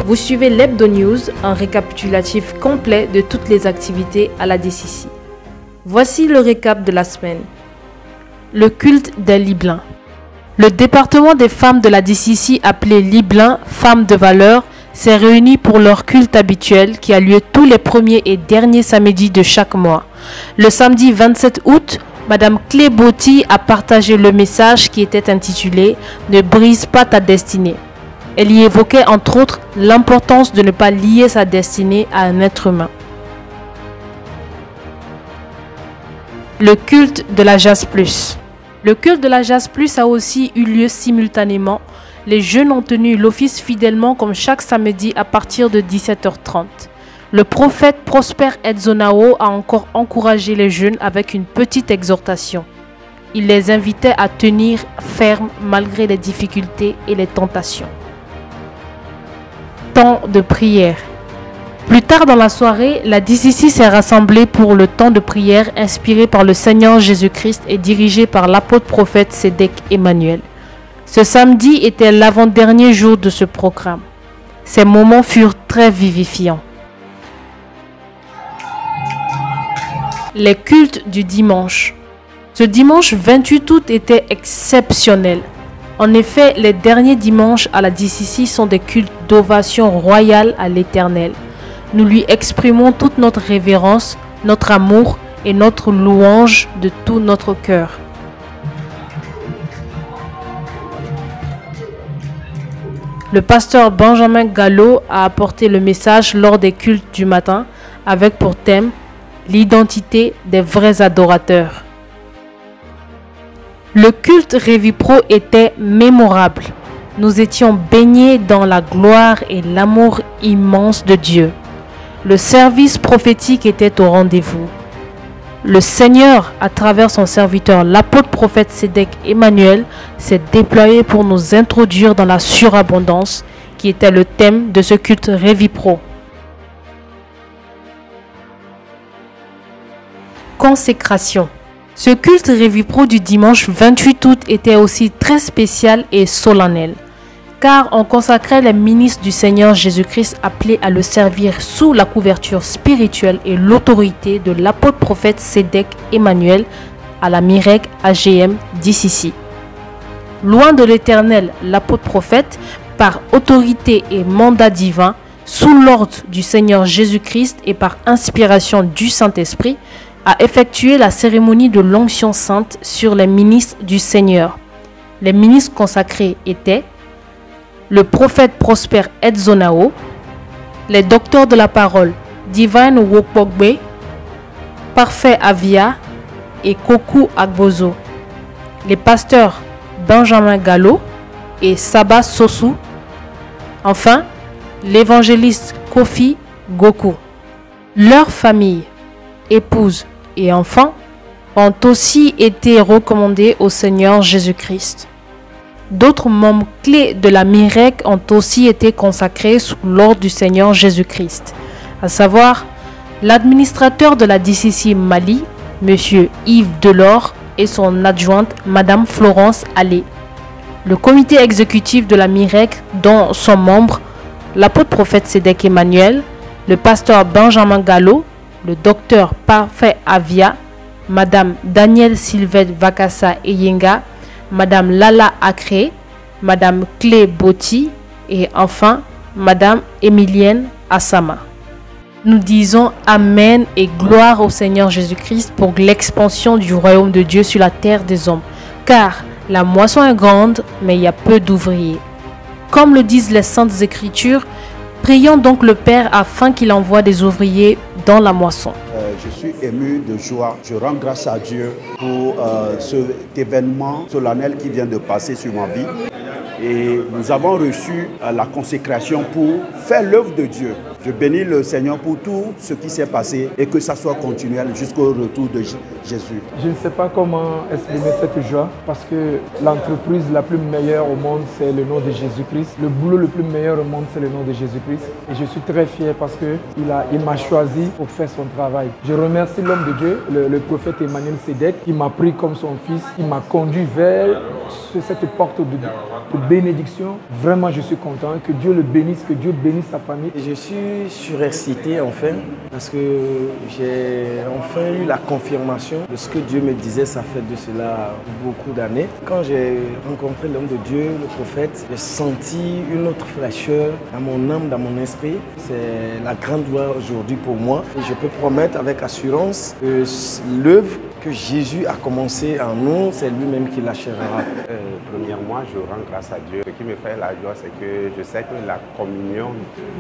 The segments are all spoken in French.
Vous suivez l'Hebdo News, un récapitulatif complet de toutes les activités à la DCC. Voici le récap de la semaine. Le culte des Libelins. Le département des femmes de la DCC appelé Libelins, Femmes de valeur, s'est réuni pour leur culte habituel qui a lieu tous les premiers et derniers samedis de chaque mois. Le samedi 27 août, Madame Clé Botti a partagé le message qui était intitulé « Ne brise pas ta destinée ». Elle y évoquait entre autres l'importance de ne pas lier sa destinée à un être humain. Le culte de la Jazz Plus. Le culte de la Jazz Plus a aussi eu lieu simultanément. Les jeunes ont tenu l'office fidèlement comme chaque samedi à partir de 17h30. Le prophète Prosper Edzonao a encore encouragé les jeunes avec une petite exhortation. Il les invitait à tenir ferme malgré les difficultés et les tentations. Temps de prière. Plus tard dans la soirée, la DCC s'est rassemblée pour le temps de prière inspiré par le Seigneur Jésus-Christ et dirigé par l'apôtre prophète Sédek Emmanuel. Ce samedi était l'avant-dernier jour de ce programme. Ces moments furent très vivifiants. Les cultes du dimanche. Ce dimanche 28 août était exceptionnel. En effet, les derniers dimanches à la DCC sont des cultes d'ovation royale à l'Éternel. Nous lui exprimons toute notre révérence, notre amour et notre louange de tout notre cœur. Le pasteur Benjamin Gallo a apporté le message lors des cultes du matin avec pour thème l'identité des vrais adorateurs. Le culte Revipro était mémorable. Nous étions baignés dans la gloire et l'amour immense de Dieu. Le service prophétique était au rendez-vous. Le Seigneur, à travers son serviteur, l'apôtre prophète Sédek Emmanuel, s'est déployé pour nous introduire dans la surabondance, qui était le thème de ce culte Revipro. Consécration. Ce culte Revipro du dimanche 28 août était aussi très spécial et solennel, car on consacrait les ministres du Seigneur Jésus-Christ appelés à le servir sous la couverture spirituelle et l'autorité de l'apôtre prophète Sédek Emmanuel à la Mirek AGM DCC. Loin de l'Éternel, l'apôtre prophète, par autorité et mandat divin, sous l'ordre du Seigneur Jésus-Christ et par inspiration du Saint-Esprit, a effectué la cérémonie de l'onction sainte sur les ministres du Seigneur. Les ministres consacrés étaient le prophète Prosper Edzonao, les docteurs de la parole Divine Wokpogbe, Parfait Avia et Koku Agbozo, les pasteurs Benjamin Gallo et Saba Sosu, enfin l'évangéliste Kofi Goku. Leurs familles, épouses et enfants ont aussi été recommandés au Seigneur Jésus-Christ. D'autres membres clés de la Mirek ont aussi été consacrés sous l'ordre du Seigneur Jésus-Christ, à savoir l'administrateur de la DCC Mali, M. Yves Delors, et son adjointe, Mme Florence Allé. Le comité exécutif de la Mirek, dont sont membres l'apôtre prophète Sédek Emmanuel, le pasteur Benjamin Gallo, le docteur Parfait Avia, Madame Danielle Sylvette Vakassa Eyenga, Madame Lala Akré, Madame Clé Botti et enfin Madame Emilienne Assama. Nous disons Amen et gloire au Seigneur Jésus-Christ pour l'expansion du royaume de Dieu sur la terre des hommes. Car la moisson est grande, mais il y a peu d'ouvriers. Comme le disent les Saintes Écritures, prions donc le Père afin qu'il envoie des ouvriers dans la moisson. Je suis ému de joie. Je rends grâce à Dieu pour cet événement solennel qui vient de passer sur ma vie. Et nous avons reçu la consécration pour faire l'œuvre de Dieu. Je bénis le Seigneur pour tout ce qui s'est passé et que ça soit continuel jusqu'au retour de Jésus. Je ne sais pas comment exprimer cette joie parce que l'entreprise la plus meilleure au monde, c'est le nom de Jésus-Christ. Le boulot le plus meilleur au monde, c'est le nom de Jésus-Christ. Et je suis très fier parce qu'il m'a choisi pour faire son travail. Je remercie l'homme de Dieu, le prophète Emmanuel Sédek, qui m'a pris comme son fils, qui m'a conduit vers cette porte de bénédiction. Vraiment, je suis content. Que Dieu le bénisse, que Dieu bénisse sa famille. Je suis surexcité enfin parce que j'ai enfin eu la confirmation de ce que Dieu me disait, ça fait de cela beaucoup d'années. Quand j'ai rencontré l'homme de Dieu, le prophète, j'ai senti une autre fraîcheur dans mon âme, dans mon esprit. C'est la grande joie aujourd'hui pour moi. Et je peux promettre avec assurance que l'œuvre que Jésus a commencé en nous, c'est lui-même qui l'achèvera. Premièrement, je rends grâce à Dieu. Ce qui me fait la joie, c'est que je sais que la communion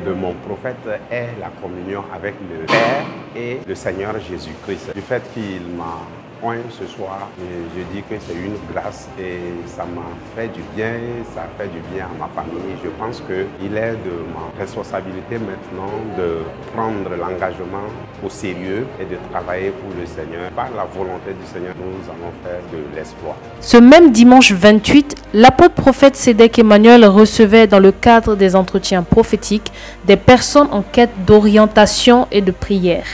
de mon prophète est la communion avec le Père et le Seigneur Jésus-Christ. Du fait qu'il m'a point ce soir, je dis que c'est une grâce et ça m'a fait du bien, ça fait du bien à ma famille. Je pense qu'il est de ma responsabilité maintenant de prendre l'engagement au sérieux et de travailler pour le Seigneur. Par la volonté du Seigneur, nous allons faire de l'espoir. Ce même dimanche 28, l'apôtre prophète Sédek Emmanuel recevait dans le cadre des entretiens prophétiques des personnes en quête d'orientation et de prière.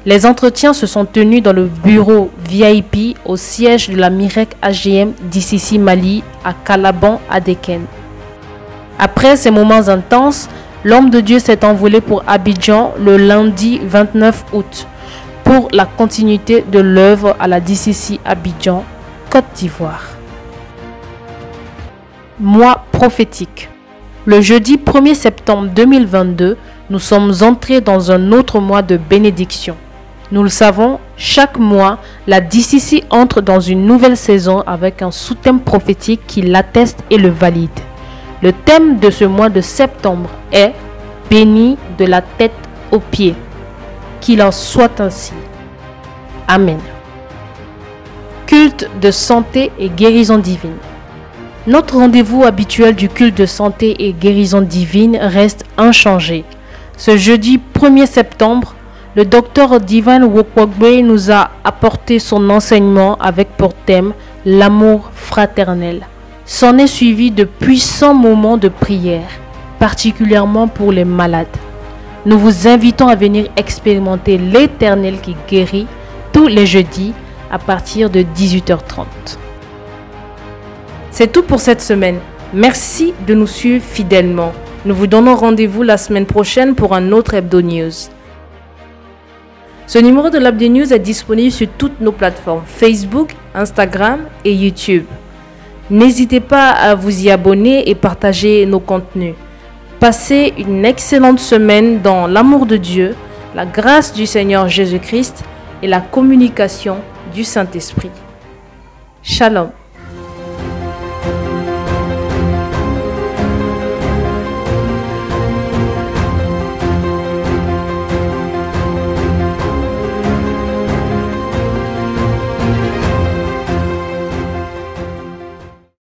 Les entretiens se sont tenus dans le bureau VIP au siège de la Mirek AGM d'Ississi Mali à Calaban à Deken. Après ces moments intenses, l'homme de Dieu s'est envolé pour Abidjan le lundi 29 août pour la continuité de l'œuvre à la DCC Abidjan, Côte d'Ivoire. Mois prophétique. Le jeudi 1er septembre 2022, nous sommes entrés dans un autre mois de bénédiction. Nous le savons, chaque mois, la DCC entre dans une nouvelle saison avec un sous-thème prophétique qui l'atteste et le valide. Le thème de ce mois de septembre est « Béni de la tête aux pieds ». Qu'il en soit ainsi. Amen. Culte de santé et guérison divine. Notre rendez-vous habituel du culte de santé et guérison divine reste inchangé. Ce jeudi 1er septembre, le docteur Divine Wokwogbe nous a apporté son enseignement avec pour thème l'amour fraternel. S'en est suivi de puissants moments de prière, particulièrement pour les malades. Nous vous invitons à venir expérimenter l'Éternel qui guérit tous les jeudis à partir de 18h30. C'est tout pour cette semaine. Merci de nous suivre fidèlement. Nous vous donnons rendez-vous la semaine prochaine pour un autre Hebdo News. Ce numéro de l'Hebdo News est disponible sur toutes nos plateformes Facebook, Instagram et YouTube. N'hésitez pas à vous y abonner et partager nos contenus. Passez une excellente semaine dans l'amour de Dieu, la grâce du Seigneur Jésus-Christ et la communication du Saint-Esprit. Shalom.